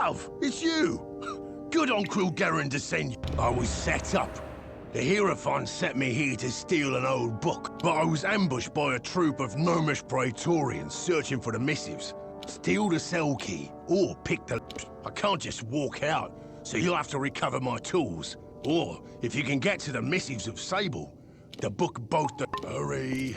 Love, it's you! Good on Quilgaren to send you. I was set up. The Hierophant sent me here to steal an old book, but I was ambushed by a troop of gnomish praetorians searching for the missives. Steal the cell key, or pick the... I can't just walk out, so you'll have to recover my tools. Or, if you can get to the missives of Sable, the book both the... Hurry.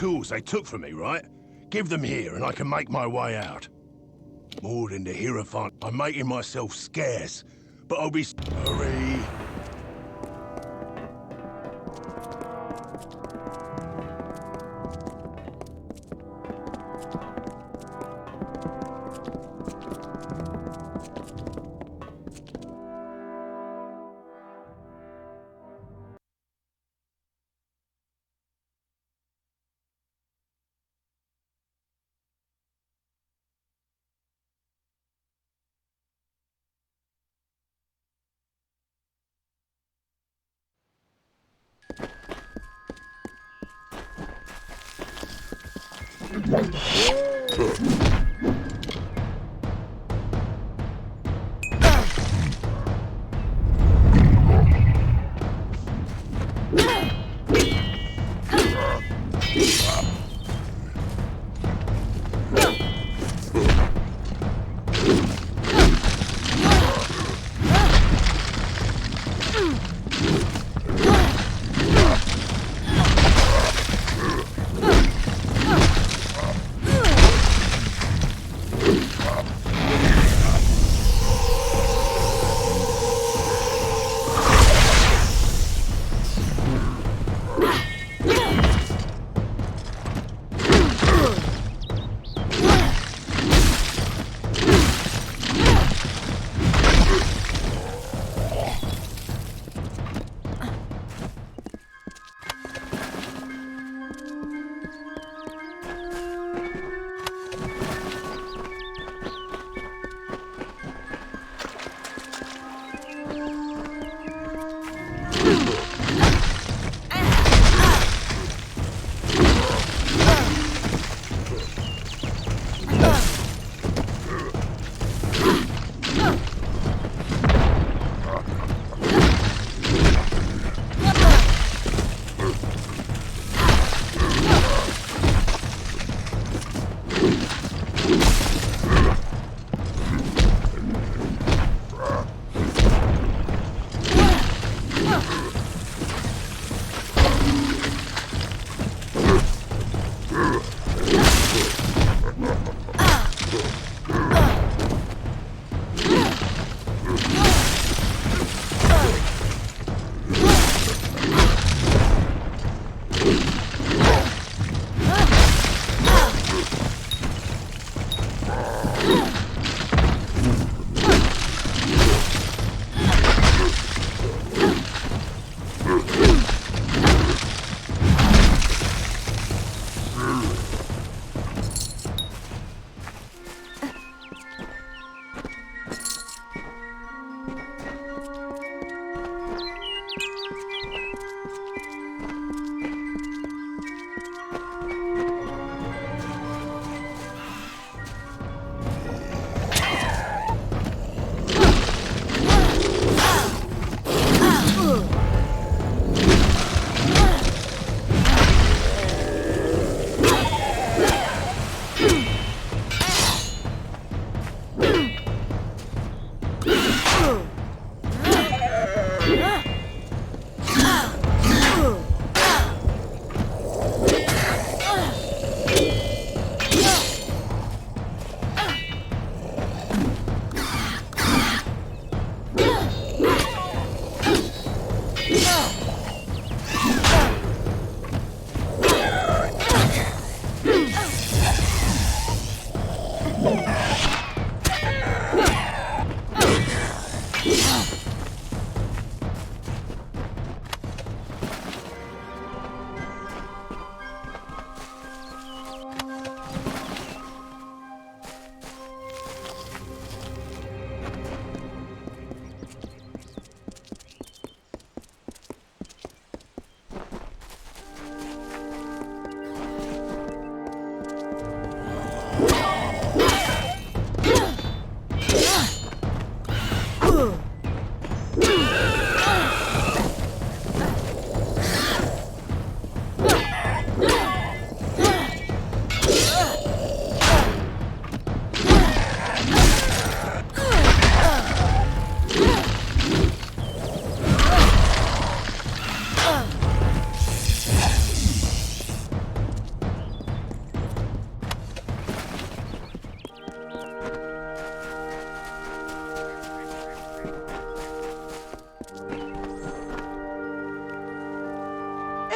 tools they took from me, right? Give them here and I can make my way out. More than the Hierophant, I'm making myself scarce, but I'll be... Hurry!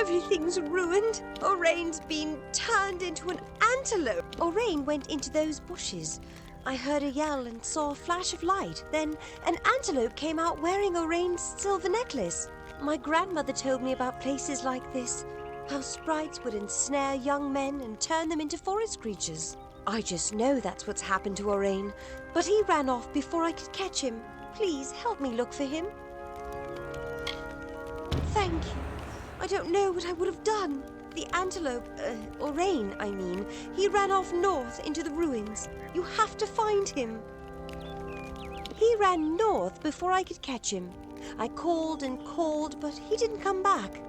Everything's ruined. Oraine's been turned into an antelope. Oraine went into those bushes. I heard a yell and saw a flash of light. Then an antelope came out wearing Oraine's silver necklace. My grandmother told me about places like this, how sprites would ensnare young men and turn them into forest creatures. I just know that's what's happened to Oraine, but he ran off before I could catch him. Please help me look for him. Thank you. I don't know what I would have done. The antelope, Oraine, I mean, he ran off north into the ruins. You have to find him. He ran north before I could catch him. I called and called, but he didn't come back.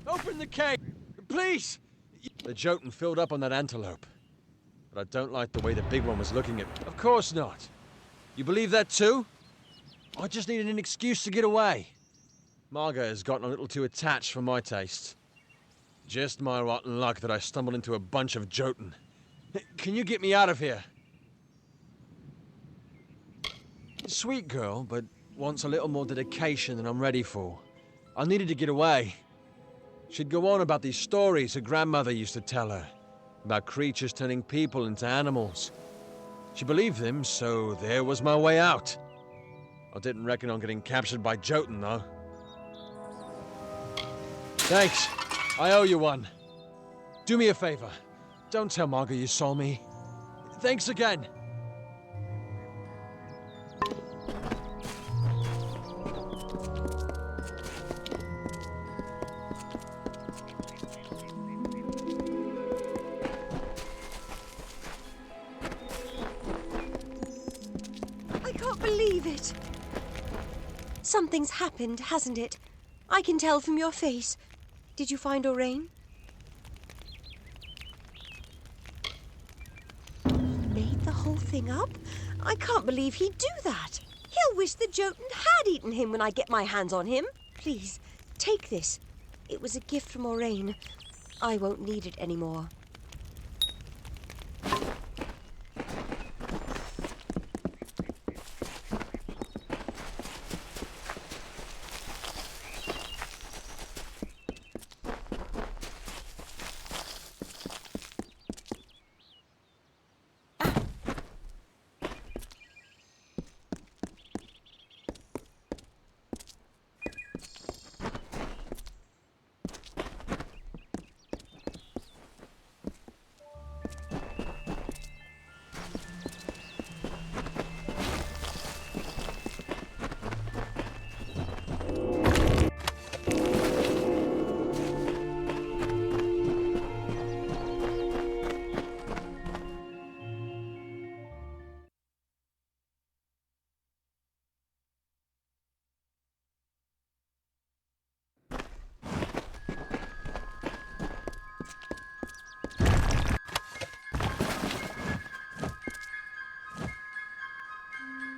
Open the cage, please! The Jotun filled up on that antelope. But I don't like the way the big one was looking at me. Of course not. You believe that too? I just needed an excuse to get away. Marga has gotten a little too attached for my taste. Just my rotten luck that I stumbled into a bunch of Jotun. Can you get me out of here? Sweet girl, but wants a little more dedication than I'm ready for. I needed to get away. She'd go on about these stories her grandmother used to tell her, about creatures turning people into animals. She believed them, so there was my way out. I didn't reckon on getting captured by Jotun, though. Thanks. I owe you one. Do me a favor. Don't tell Marga you saw me. Thanks again. I can't believe it. Something's happened, hasn't it? I can tell from your face. Did you find Oraine? Made the whole thing up? I can't believe he'd do that. He'll wish the Jotun had eaten him when I get my hands on him. Please, take this. It was a gift from Oraine. I won't need it anymore.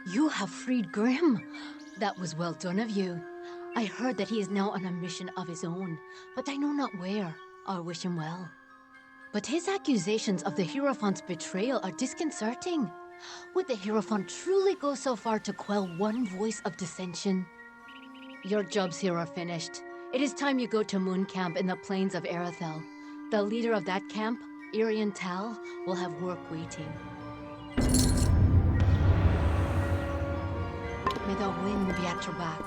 You have freed Grim. That was well done of you. I heard that he is now on a mission of his own, but I know not where. I wish him well. But his accusations of the Hierophant's betrayal are disconcerting. Would the Hierophant truly go so far to quell one voice of dissension? Your jobs here are finished. It is time you go to Moon Camp in the plains of Erethel. The leader of that camp, Irian Tal, will have work waiting. May the wind be at your back.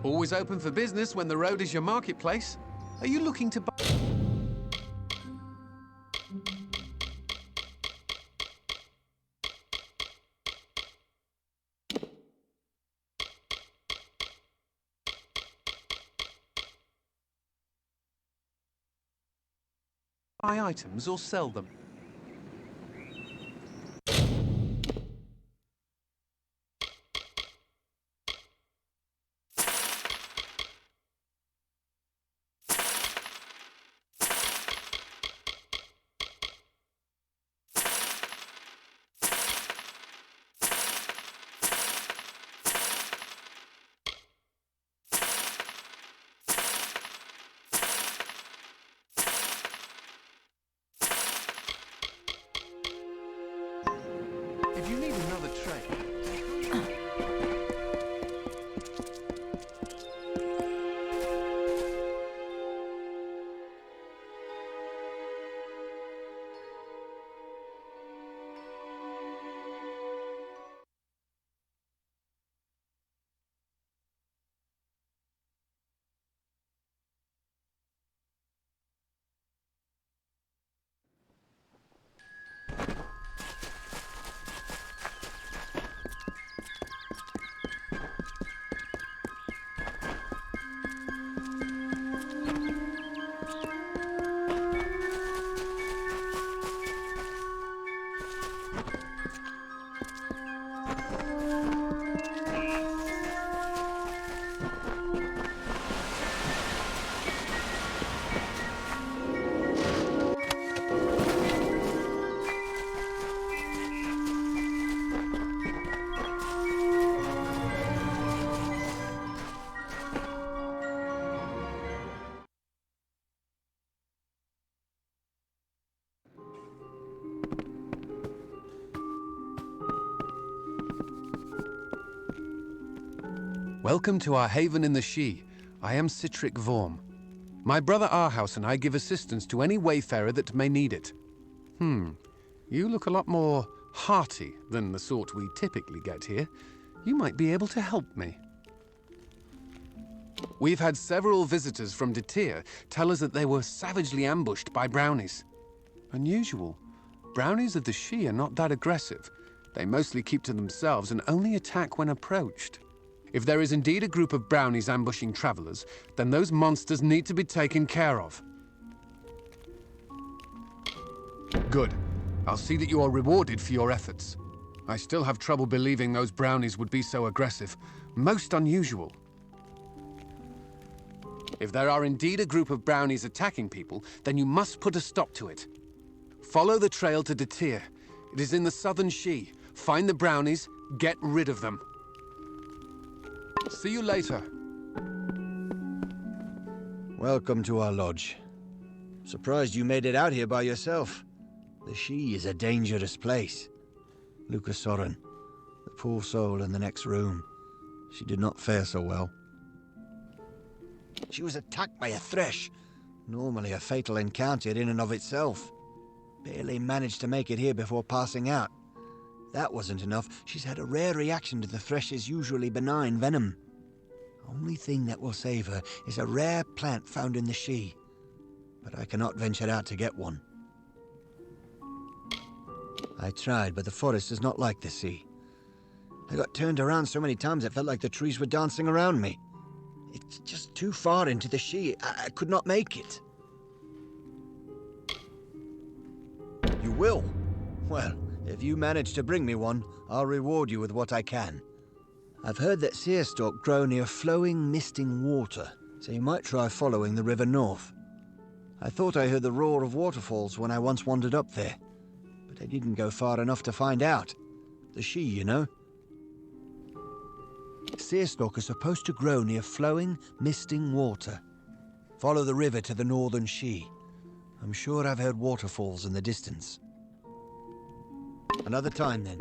Always open for business when the road is your marketplace. Are you looking to buy items or sell them? If you need another trade... Welcome to our haven in the Shi. I am Citric Vorm. My brother Arhaus and I give assistance to any wayfarer that may need it. You look a lot more hearty than the sort we typically get here. You might be able to help me. We've had several visitors from Detir tell us that they were savagely ambushed by brownies. Unusual. Brownies of the Shi are not that aggressive. They mostly keep to themselves and only attack when approached. If there is indeed a group of brownies ambushing travelers, then those monsters need to be taken care of. Good. I'll see that you are rewarded for your efforts. I still have trouble believing those brownies would be so aggressive. Most unusual. If there are indeed a group of brownies attacking people, then you must put a stop to it. Follow the trail to Detir. It is in the southern Shi. Find the brownies, get rid of them. See you later. Welcome to our lodge. Surprised you made it out here by yourself. The Shi is a dangerous place. Lucas Soren, the poor soul in the next room. She did not fare so well. She was attacked by a thresh. Normally a fatal encounter in and of itself. Barely managed to make it here before passing out. That wasn't enough. She's had a rare reaction to the thresh's usually benign venom. Only thing that will save her is a rare plant found in the Shi. But I cannot venture out to get one. I tried, but the forest is not like the sea. I got turned around so many times it felt like the trees were dancing around me. It's just too far into the Shi. I could not make it. will? Well, if you manage to bring me one, I'll reward you with what I can. I've heard that seerstalk grow near flowing, misting water, so you might try following the river north. I thought I heard the roar of waterfalls when I once wandered up there, but I didn't go far enough to find out. The She, you know. Seerstalk are supposed to grow near flowing, misting water. Follow the river to the northern She. I'm sure I've heard waterfalls in the distance. Another time, then.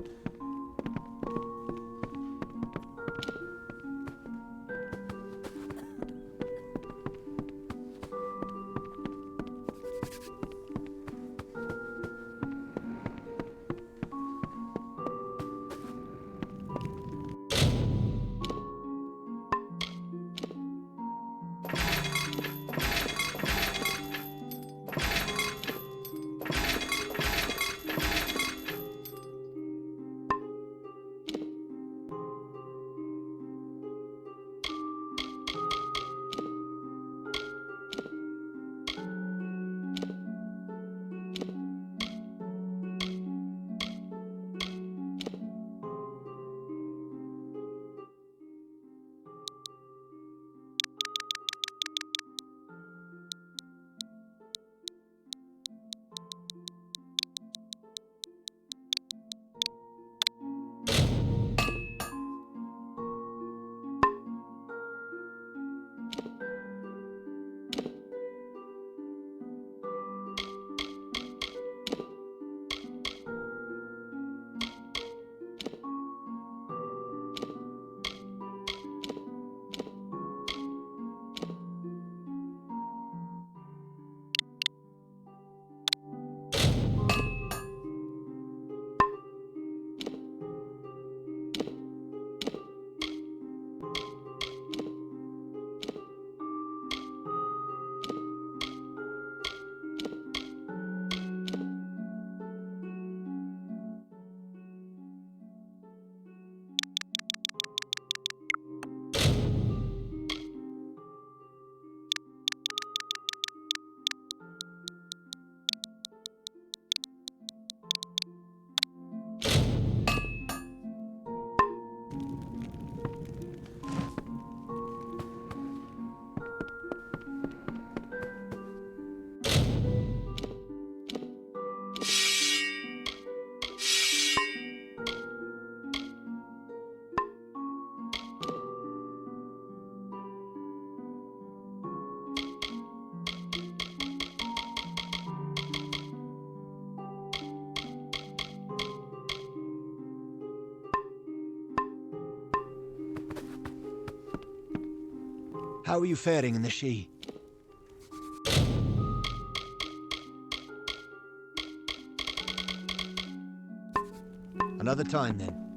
How are you faring in the She? Another time, then.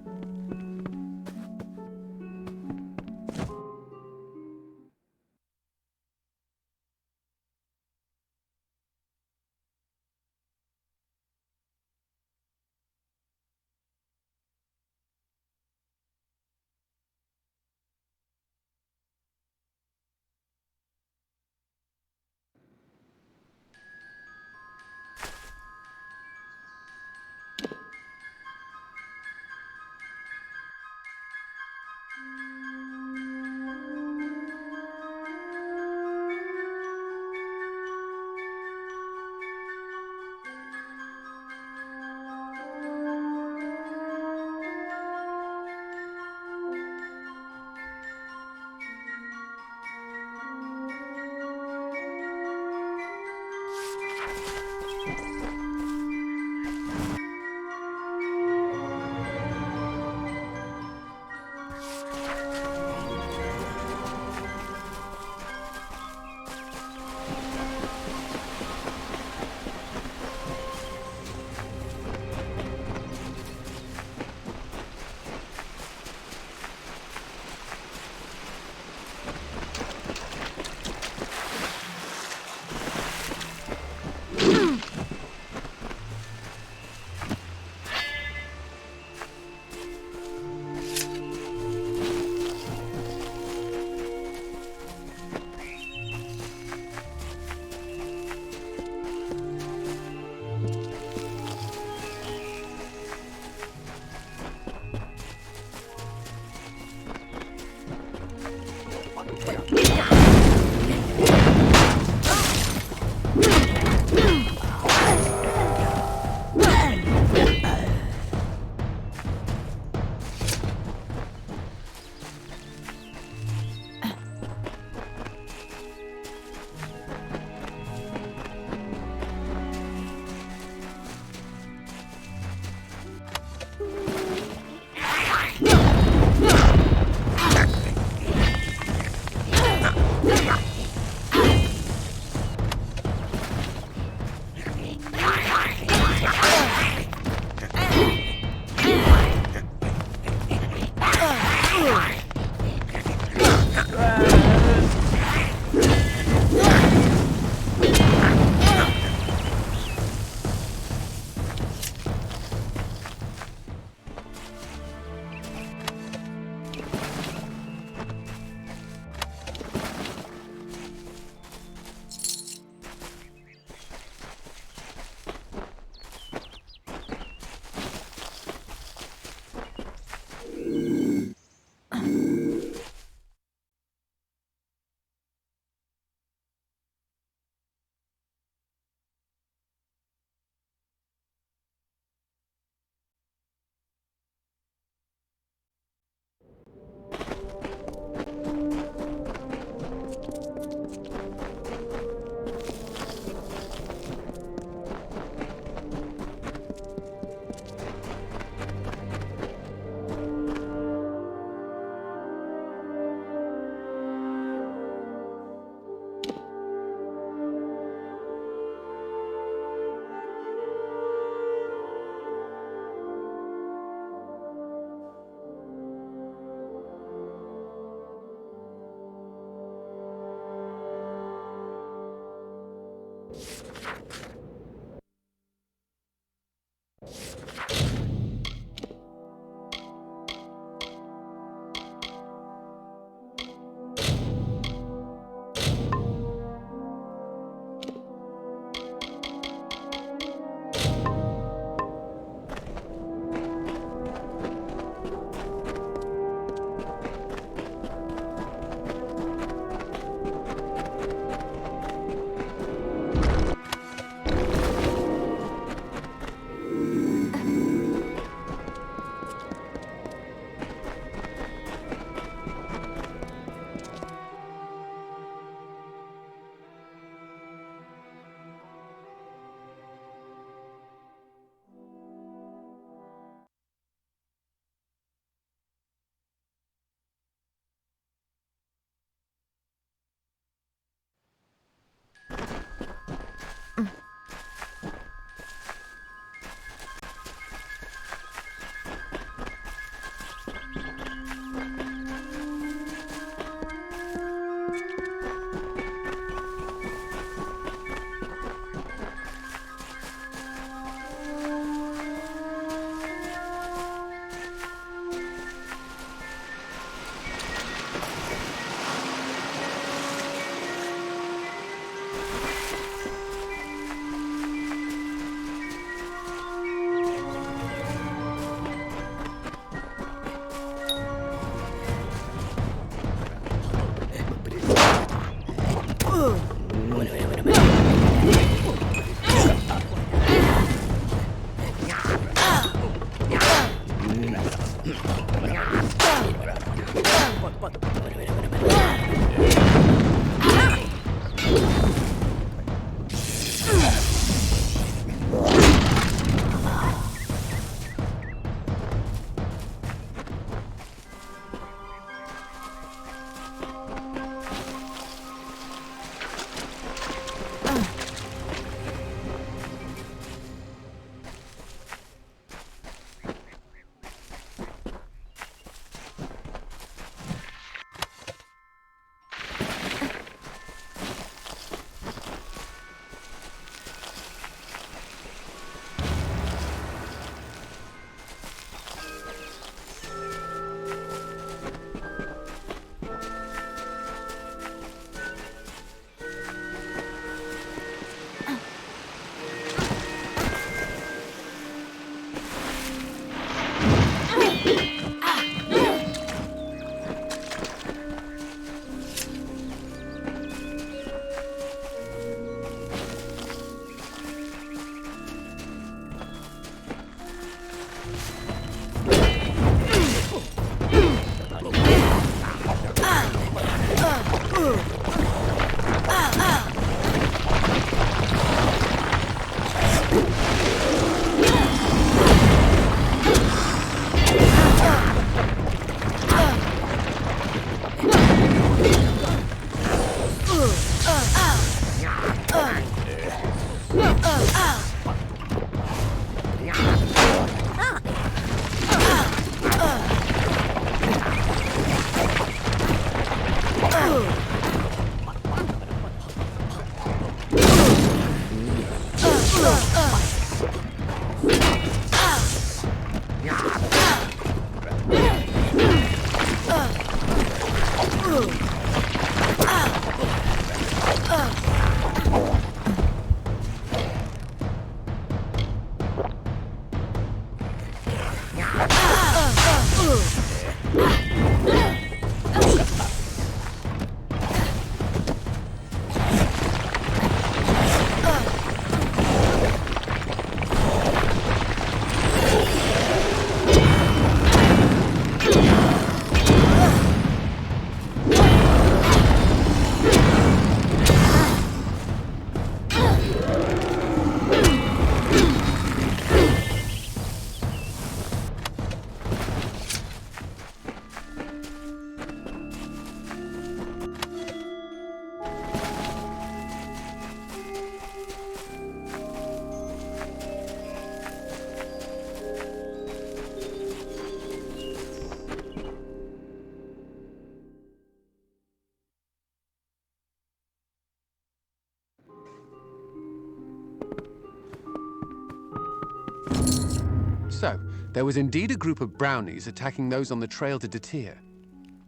So, there was indeed a group of brownies attacking those on the trail to Detir.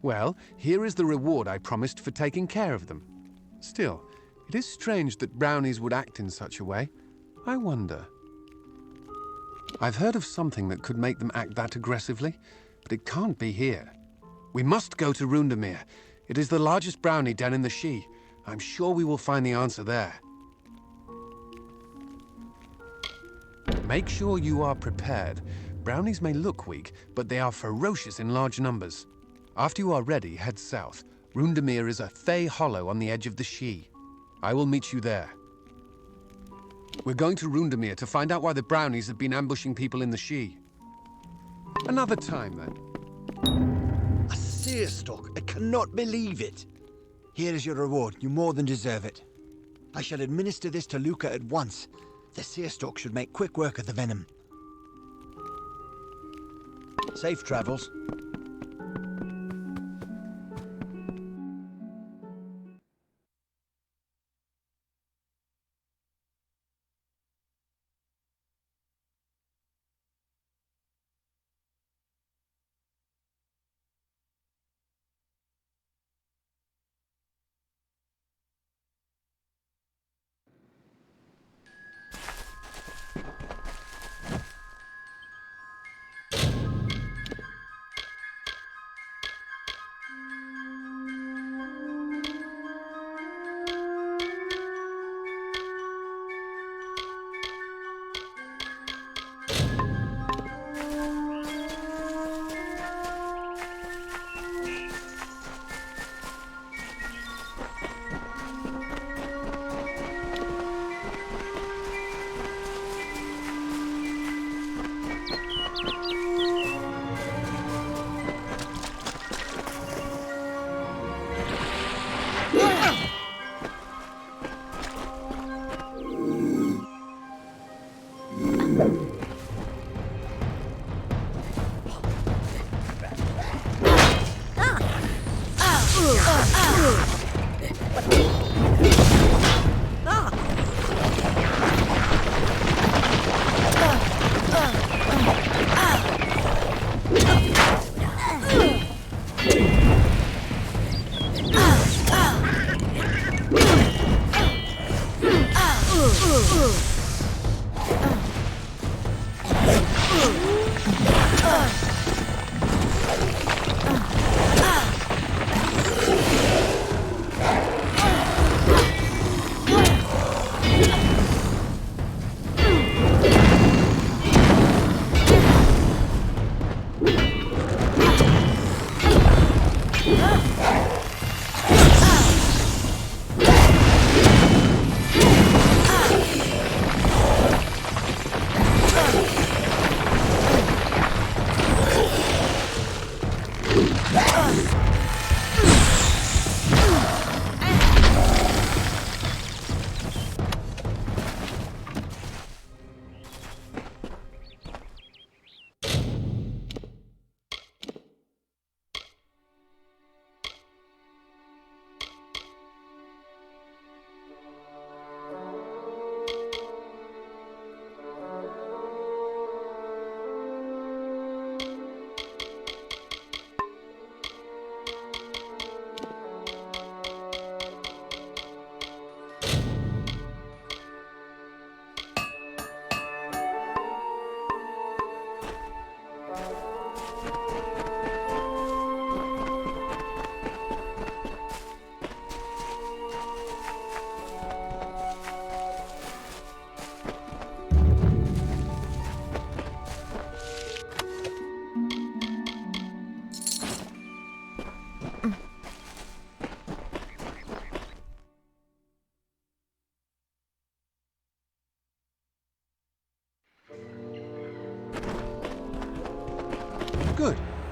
Well, here is the reward I promised for taking care of them. Still, it is strange that brownies would act in such a way. I wonder. I've heard of something that could make them act that aggressively, but it can't be here. We must go to Rundemir. It is the largest brownie den in the Shi. I'm sure we will find the answer there. Make sure you are prepared. Brownies may look weak, but they are ferocious in large numbers. After you are ready, head south. Rundemir is a Fey hollow on the edge of the Shi. I will meet you there. We're going to Rundemir to find out why the brownies have been ambushing people in the Shi. Another time, then. A seer stalk. I cannot believe it. Here is your reward. You more than deserve it. I shall administer this to Luca at once. The seer stalk should make quick work of the venom. Safe travels.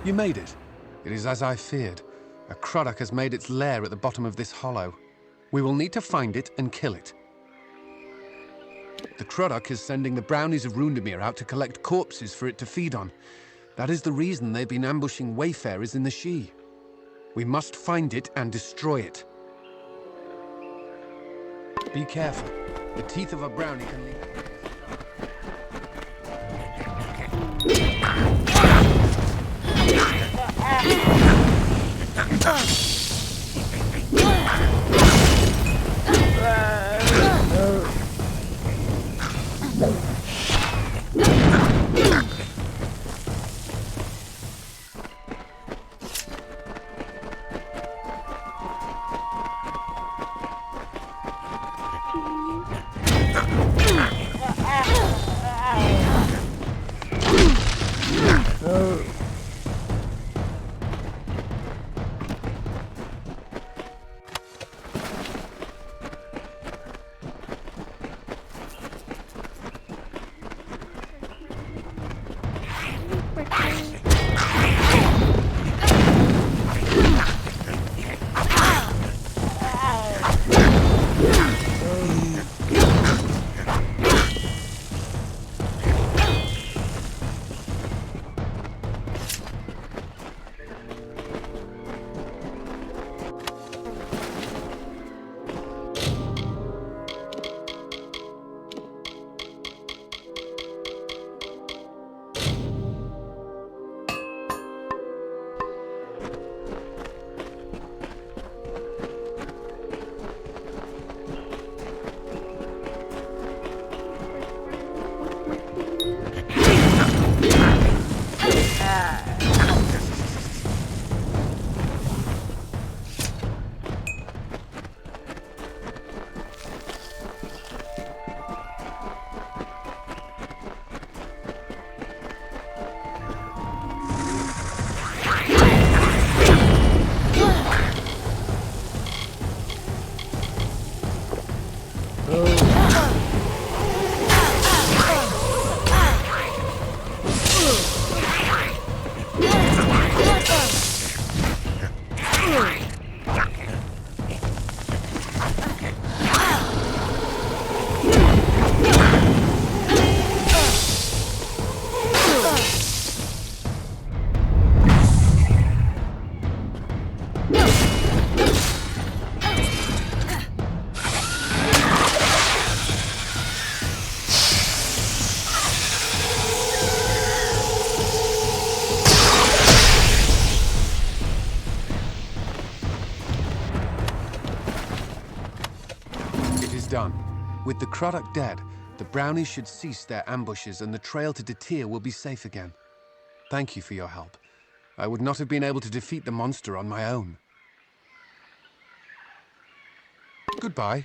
You made it. It is as I feared. A Croddock has made its lair at the bottom of this hollow. We will need to find it and kill it. The Croddock is sending the brownies of Rundemir out to collect corpses for it to feed on. That is the reason they've been ambushing wayfarers in the Sidhe. We must find it and destroy it. Be careful. The teeth of a brownie can lead... Done. With the Croddock dead, the brownies should cease their ambushes and the trail to Detir will be safe again. Thank you for your help. I would not have been able to defeat the monster on my own. Goodbye.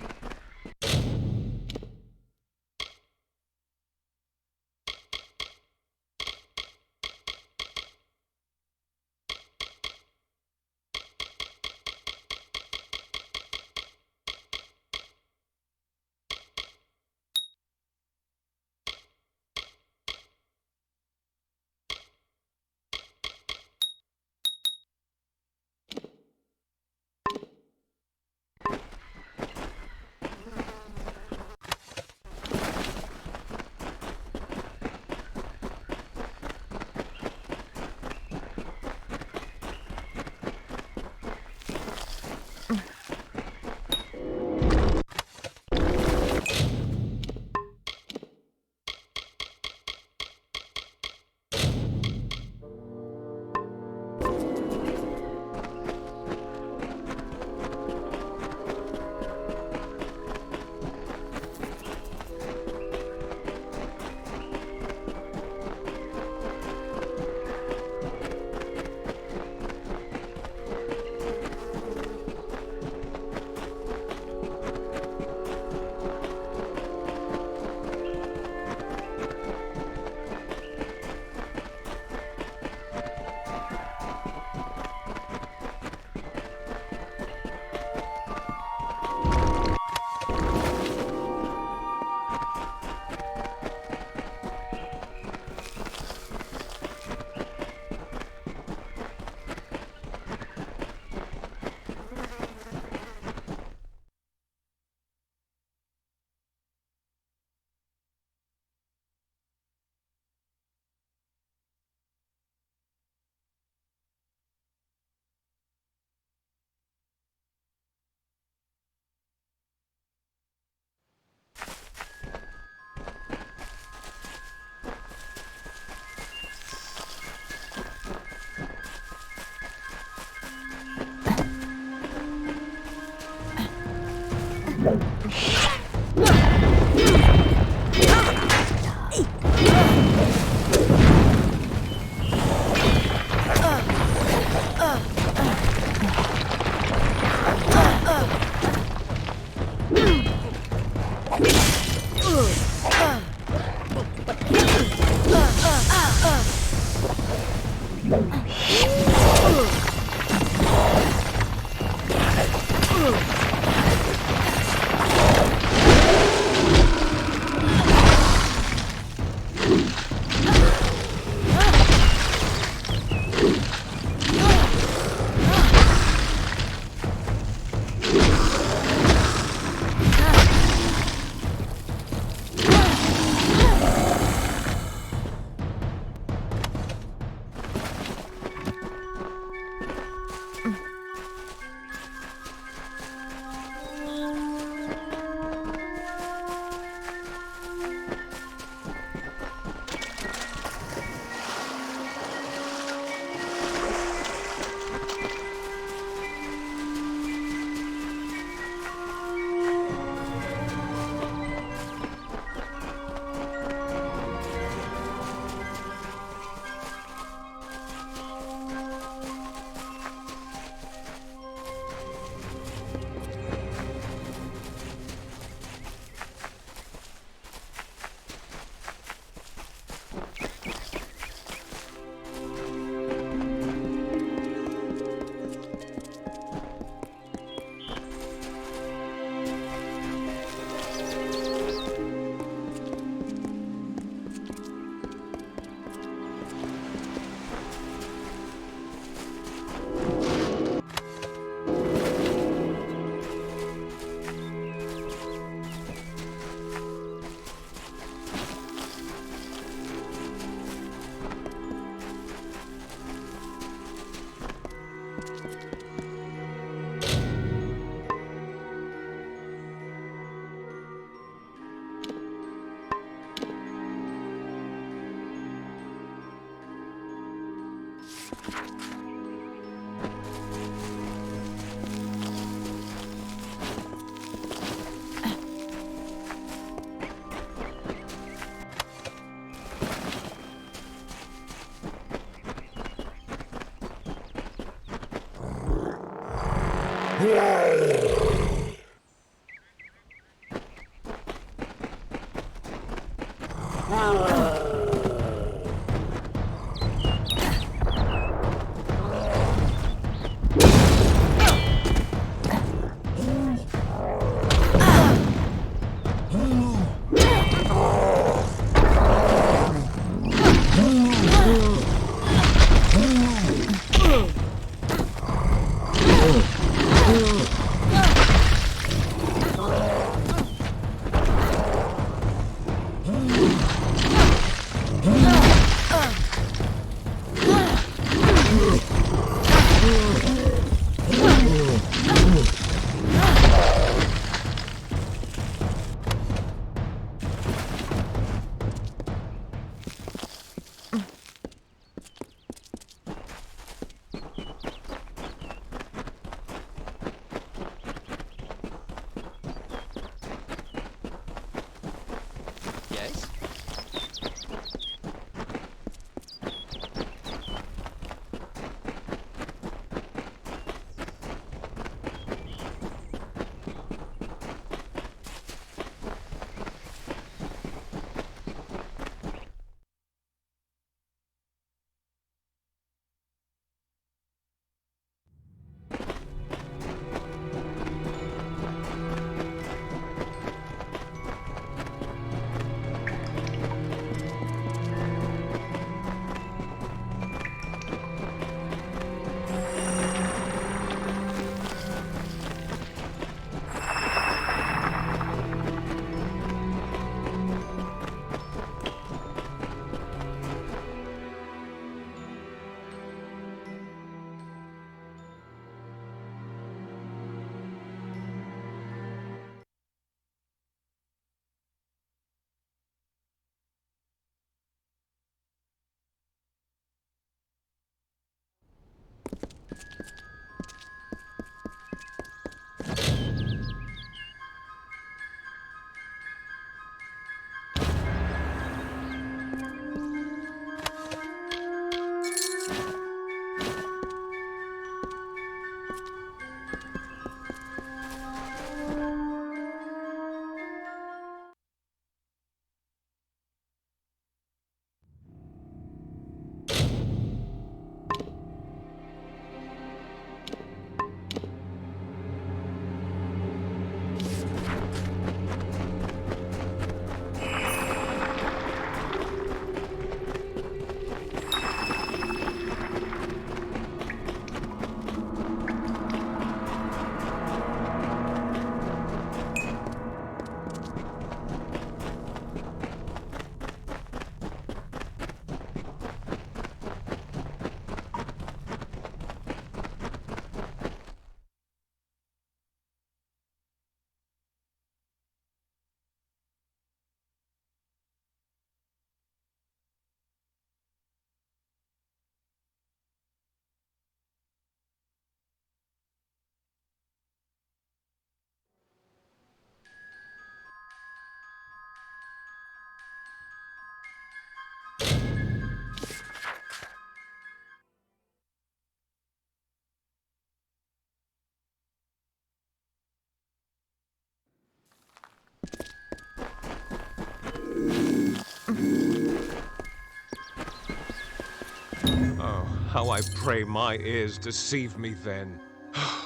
How I pray my ears deceive me then.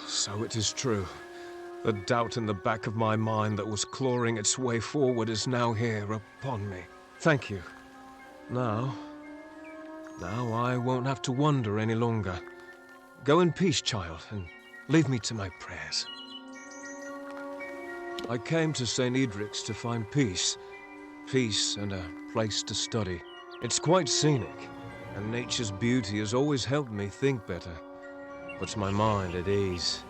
So it is true. The doubt in the back of my mind that was clawing its way forward is now here upon me. Thank you. Now I won't have to wonder any longer. Go in peace, child, and leave me to my prayers. I came to St. Edric's to find peace. Peace and a place to study. It's quite scenic, and nature's beauty has always helped me think better. Puts my mind at ease.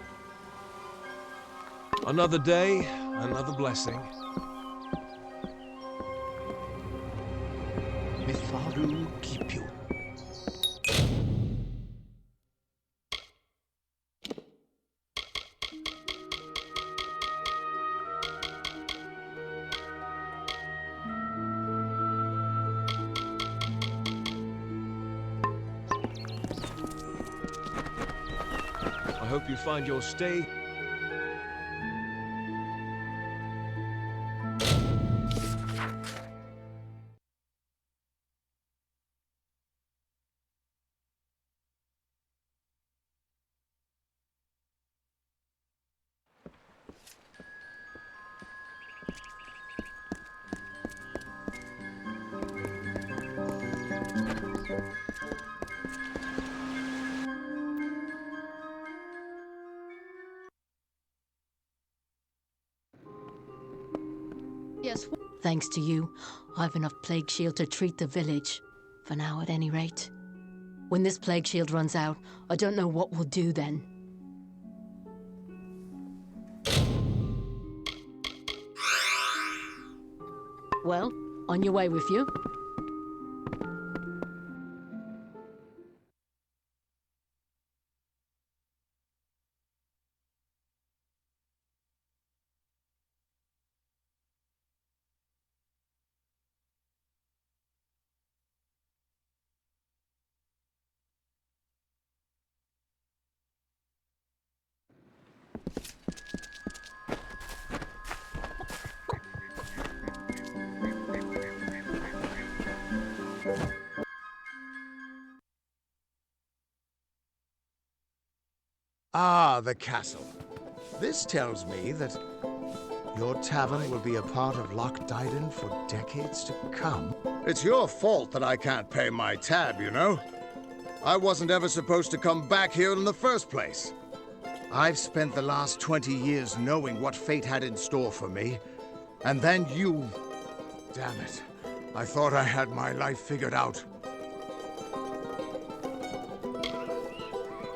Another day, another blessing. Mitharu keep you. I hope you find your stay. Yes. Thanks to you, I've enough plague shield to treat the village. For now, at any rate. When this plague shield runs out, I don't know what we'll do then. Well, on your way with you. Ah, the castle. This tells me that your tavern will be a part of Loch Dyden for decades to come. It's your fault that I can't pay my tab, you know. I wasn't ever supposed to come back here in the first place. I've spent the last 20 years knowing what fate had in store for me. And then you... Damn it. I thought I had my life figured out.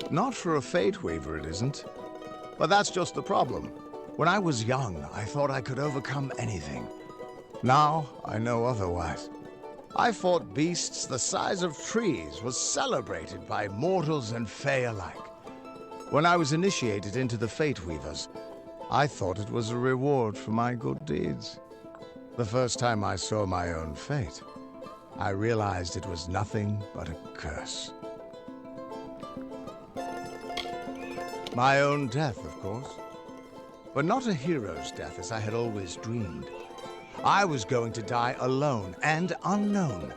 Not for a Fate Weaver, it isn't. But that's just the problem. When I was young, I thought I could overcome anything. Now, I know otherwise. I fought beasts the size of trees, was celebrated by mortals and Fae alike. When I was initiated into the Fate Weavers, I thought it was a reward for my good deeds. The first time I saw my own fate, I realized it was nothing but a curse. My own death, of course. But not a hero's death as I had always dreamed. I was going to die alone and unknown,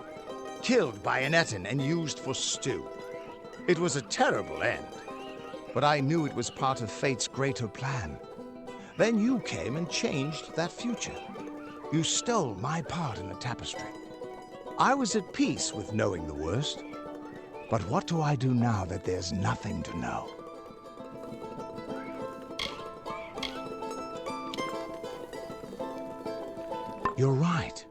killed by an Etin and used for stew. It was a terrible end, but I knew it was part of fate's greater plan. Then you came and changed that future. You stole my part in the tapestry. I was at peace with knowing the worst. But what do I do now that there's nothing to know? You're right.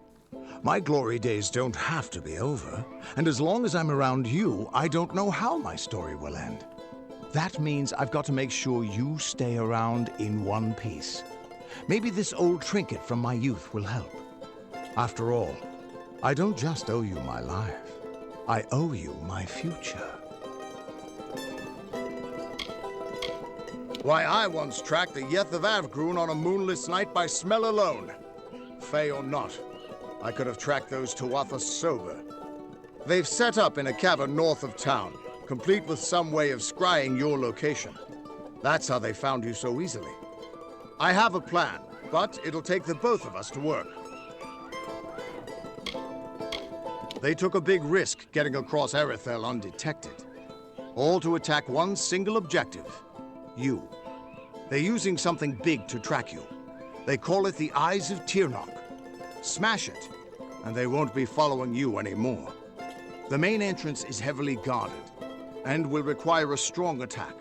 My glory days don't have to be over, and as long as I'm around you, I don't know how my story will end. That means I've got to make sure you stay around in one piece. Maybe this old trinket from my youth will help. After all, I don't just owe you my life. I owe you my future. Why, I once tracked the Yeth of Avgrun on a moonless night by smell alone. Fey or not, I could have tracked those Tuatha sober. They've set up in a cavern north of town, complete with some way of scrying your location. That's how they found you so easily. I have a plan, but it'll take the both of us to work. They took a big risk getting across Erethel undetected. all to attack one single objective. You. They're using something big to track you. They call it the Eyes of Tirnoch. Smash it, and they won't be following you anymore. The main entrance is heavily guarded, and will require a strong attack.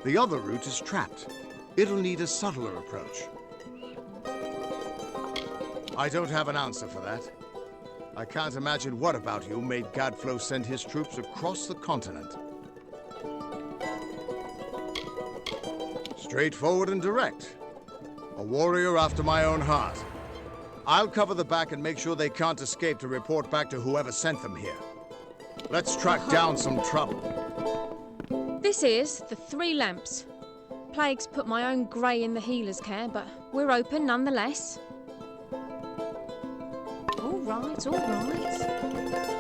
The other route is trapped. It'll need a subtler approach. I don't have an answer for that. I can't imagine what about you made Gadflow send his troops across the continent. Straightforward and direct. A warrior after my own heart. I'll cover the back and make sure they can't escape to report back to whoever sent them here. Let's track down some trouble. This is the Three Lamps. Plague's put my own grey in the healer's care, but we're open nonetheless. All right, all right.